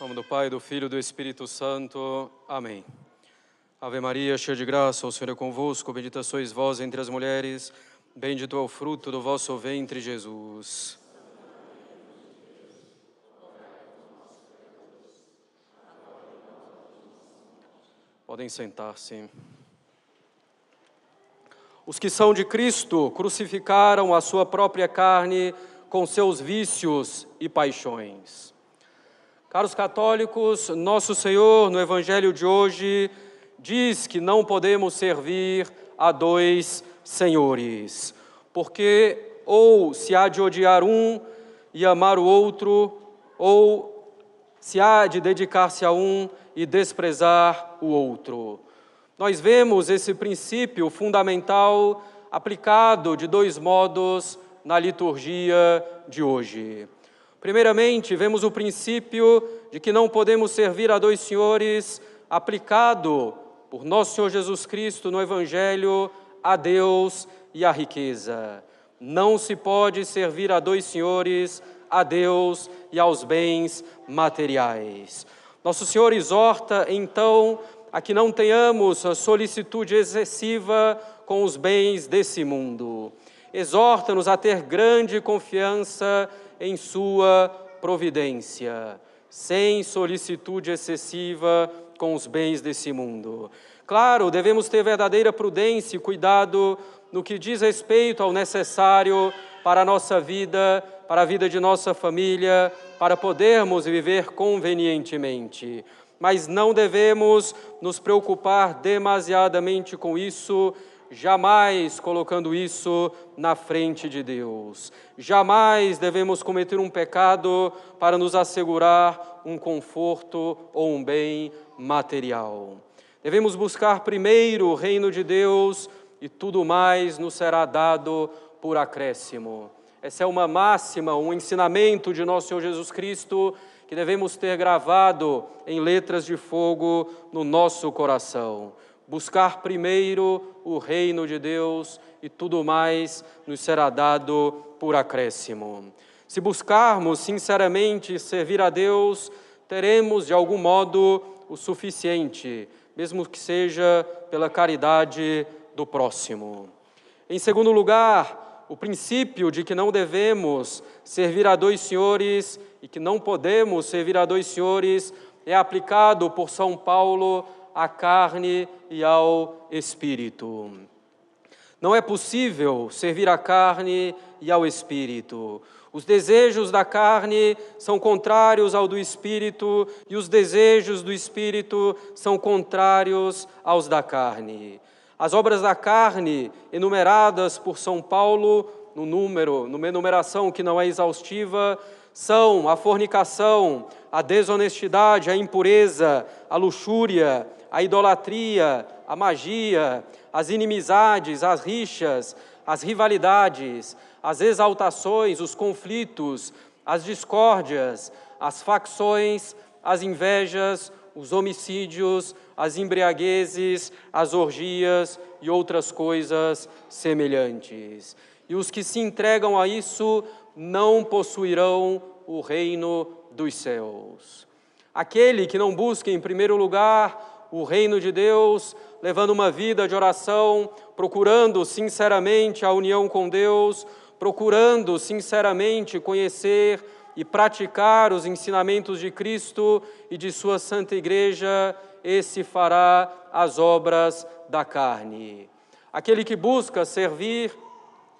Em nome do Pai, do Filho e do Espírito Santo. Amém. Ave Maria, cheia de graça, o Senhor é convosco, bendita sois vós entre as mulheres, bendito é o fruto do vosso ventre, Jesus. Podem sentar-se. Os que são de Cristo crucificaram a sua própria carne com seus vícios e paixões. Caros católicos, nosso Senhor, no Evangelho de hoje, diz que não podemos servir a dois senhores, porque ou se há de odiar um e amar o outro, ou se há de dedicar-se a um e desprezar o outro. Nós vemos esse princípio fundamental aplicado de dois modos na liturgia de hoje. Primeiramente, vemos o princípio de que não podemos servir a dois senhores aplicado por nosso Senhor Jesus Cristo no Evangelho a Deus e à riqueza. Não se pode servir a dois senhores, a Deus e aos bens materiais. Nosso Senhor exorta, então, a que não tenhamos a solicitude excessiva com os bens desse mundo. Exorta-nos a ter grande confiança em sua providência, sem solicitude excessiva com os bens desse mundo. Claro, devemos ter verdadeira prudência e cuidado no que diz respeito ao necessário para a nossa vida, para a vida de nossa família, para podermos viver convenientemente. Mas não devemos nos preocupar demasiadamente com isso, jamais colocando isso na frente de Deus. Jamais devemos cometer um pecado para nos assegurar um conforto ou um bem material. Devemos buscar primeiro o reino de Deus e tudo mais nos será dado por acréscimo. Essa é uma máxima, um ensinamento de nosso Senhor Jesus Cristo que devemos ter gravado em letras de fogo no nosso coração. Buscar primeiro o reino de Deus e tudo mais nos será dado por acréscimo. Se buscarmos sinceramente servir a Deus, teremos de algum modo o suficiente, mesmo que seja pela caridade do próximo. Em segundo lugar, o princípio de que não devemos servir a dois senhores e que não podemos servir a dois senhores é aplicado por São Paulo à carne e ao espírito. Não é possível servir à carne e ao espírito. Os desejos da carne são contrários ao do espírito e os desejos do espírito são contrários aos da carne. As obras da carne, enumeradas por São Paulo, numa enumeração que não é exaustiva, são a fornicação, a desonestidade, a impureza, a luxúria, a idolatria, a magia, as inimizades, as rixas, as rivalidades, as exaltações, os conflitos, as discórdias, as facções, as invejas, os homicídios, as embriaguezes, as orgias e outras coisas semelhantes. E os que se entregam a isso não possuirão o reino dos céus. Aquele que não busca em primeiro lugar o reino de Deus, levando uma vida de oração, procurando sinceramente a união com Deus, procurando sinceramente conhecer e praticar os ensinamentos de Cristo e de sua Santa Igreja, esse fará as obras da carne. Aquele que busca servir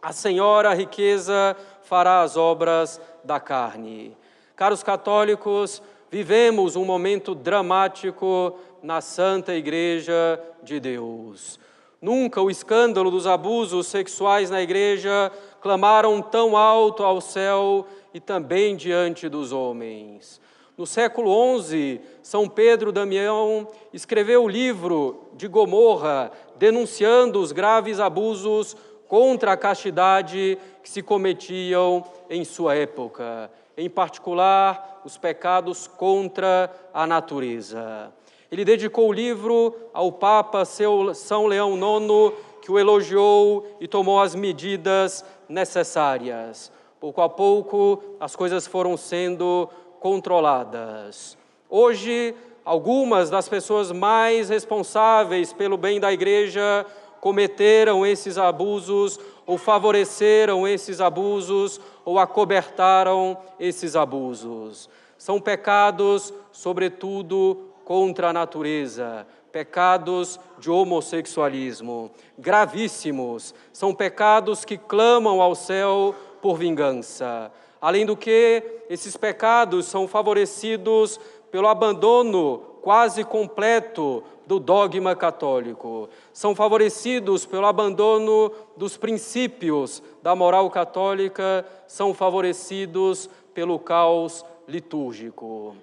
a Senhora, a riqueza, fará as obras da carne. Caros católicos, vivemos um momento dramático na Santa Igreja de Deus. Nunca o escândalo dos abusos sexuais na Igreja clamaram tão alto ao céu e também diante dos homens. No século XI, São Pedro Damião escreveu o livro de Gomorra, denunciando os graves abusos contra a castidade que se cometiam em sua época, em particular os pecados contra a natureza. Ele dedicou o livro ao Papa São Leão IX, que o elogiou e tomou as medidas necessárias. Pouco a pouco, as coisas foram sendo controladas. Hoje, algumas das pessoas mais responsáveis pelo bem da igreja cometeram esses abusos, ou favoreceram esses abusos, ou acobertaram esses abusos. São pecados, sobretudo, contra a natureza, pecados de homossexualismo, gravíssimos. São pecados que clamam ao céu por vingança. Além do que, esses pecados são favorecidos pelo abandono quase completo do dogma católico. São favorecidos pelo abandono dos princípios da moral católica, são favorecidos pelo caos litúrgico.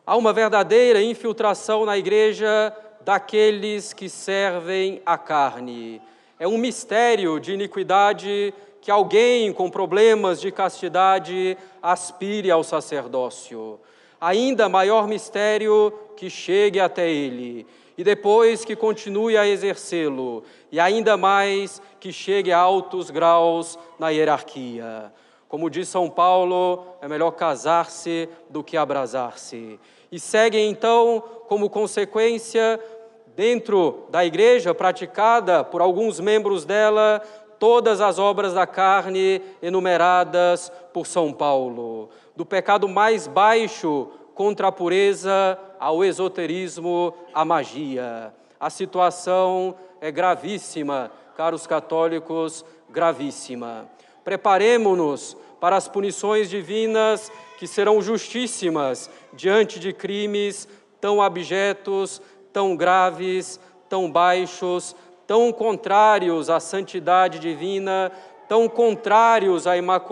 Há uma verdadeira infiltração na igreja daqueles que servem a carne. É um mistério de iniquidade que alguém com problemas de castidade aspire ao sacerdócio. Ainda maior mistério que chegue até ele, e depois que continue a exercê-lo, e ainda mais que chegue a altos graus na hierarquia. Como diz São Paulo, é melhor casar-se do que abrasar-se. E seguem então, como consequência, dentro da igreja, praticada por alguns membros dela, todas as obras da carne enumeradas por São Paulo, do pecado mais baixo contra a pureza ao esoterismo, à magia. A situação é gravíssima, caros católicos, gravíssima. Preparemo-nos para as punições divinas que serão justíssimas diante de crimes tão abjetos, tão graves, tão baixos, tão contrários à santidade divina, tão contrários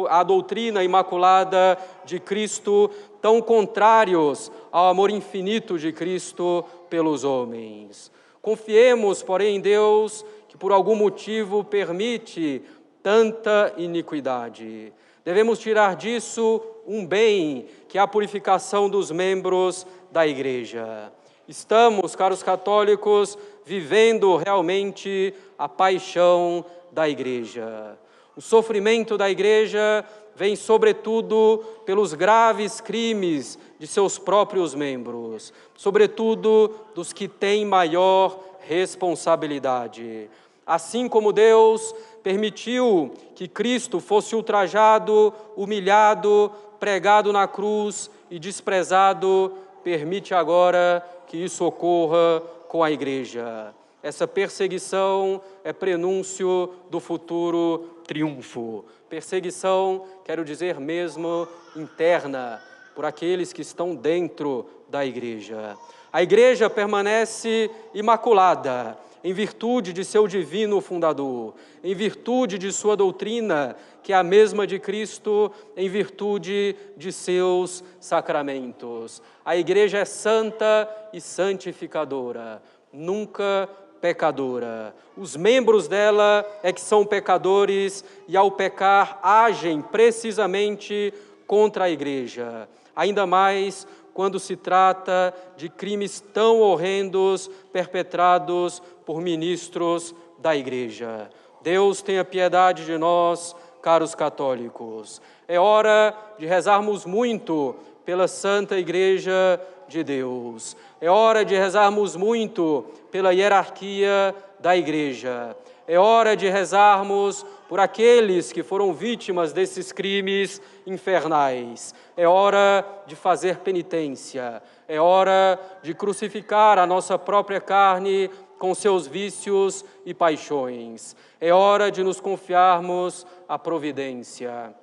à doutrina imaculada de Cristo, tão contrários ao amor infinito de Cristo pelos homens. Confiemos, porém, em Deus, que por algum motivo permite tanta iniquidade. Devemos tirar disso um bem, que é a purificação dos membros da igreja. Estamos, caros católicos, vivendo realmente a paixão da igreja. O sofrimento da igreja vem, sobretudo, pelos graves crimes de seus próprios membros, sobretudo dos que têm maior responsabilidade. Assim como Deus permitiu que Cristo fosse ultrajado, humilhado, pregado na cruz e desprezado, permite agora que isso ocorra com a igreja. Essa perseguição é prenúncio do futuro triunfo. Perseguição, quero dizer mesmo, interna, por aqueles que estão dentro da igreja. A igreja permanece imaculada, em virtude de seu divino fundador, em virtude de sua doutrina, que é a mesma de Cristo, em virtude de seus sacramentos. A igreja é santa e santificadora, nunca pecadora. Os membros dela é que são pecadores e, ao pecar, agem precisamente contra a igreja. Ainda mais quando se trata de crimes tão horrendos perpetrados por ministros da igreja. Deus tenha piedade de nós, caros católicos. É hora de rezarmos muito pela Santa Igreja de Deus. É hora de rezarmos muito pela hierarquia da igreja. É hora de rezarmos por aqueles que foram vítimas desses crimes infernais. É hora de fazer penitência. É hora de crucificar a nossa própria carne com seus vícios e paixões. É hora de nos confiarmos à providência.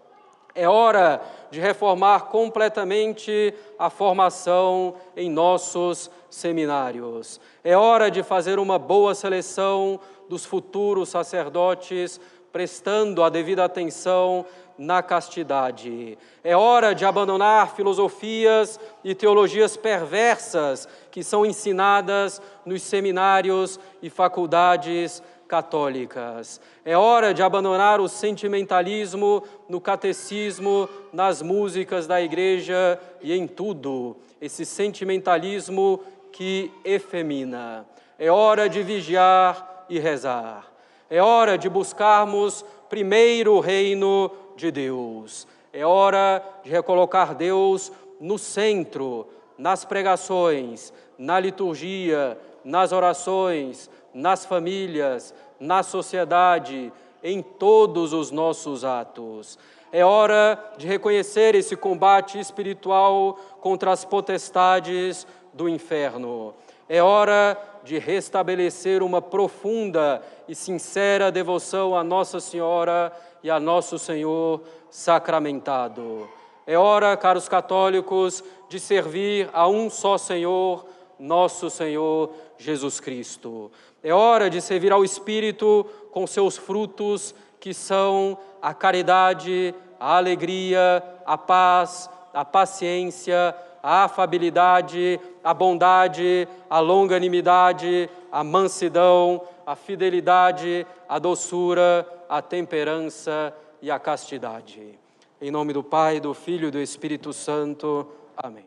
É hora de reformar completamente a formação em nossos seminários. É hora de fazer uma boa seleção dos futuros sacerdotes, prestando a devida atenção na castidade. É hora de abandonar filosofias e teologias perversas que são ensinadas nos seminários e faculdades católicas. É hora de abandonar o sentimentalismo no catecismo, nas músicas da igreja e em tudo, esse sentimentalismo que efemina. É hora de vigiar e rezar. É hora de buscarmos primeiro o reino de Deus. É hora de recolocar Deus no centro, nas pregações, na liturgia, nas orações, nas famílias, na sociedade, em todos os nossos atos. É hora de reconhecer esse combate espiritual contra as potestades do inferno. É hora de restabelecer uma profunda e sincera devoção a Nossa Senhora e a Nosso Senhor sacramentado. É hora, caros católicos, de servir a um só Senhor, nosso Senhor Jesus Cristo. É hora de servir ao Espírito com seus frutos, que são a caridade, a alegria, a paz, a paciência, a afabilidade, a bondade, a longanimidade, a mansidão, a fidelidade, a doçura, a temperança e a castidade. Em nome do Pai, do Filho e do Espírito Santo. Amém.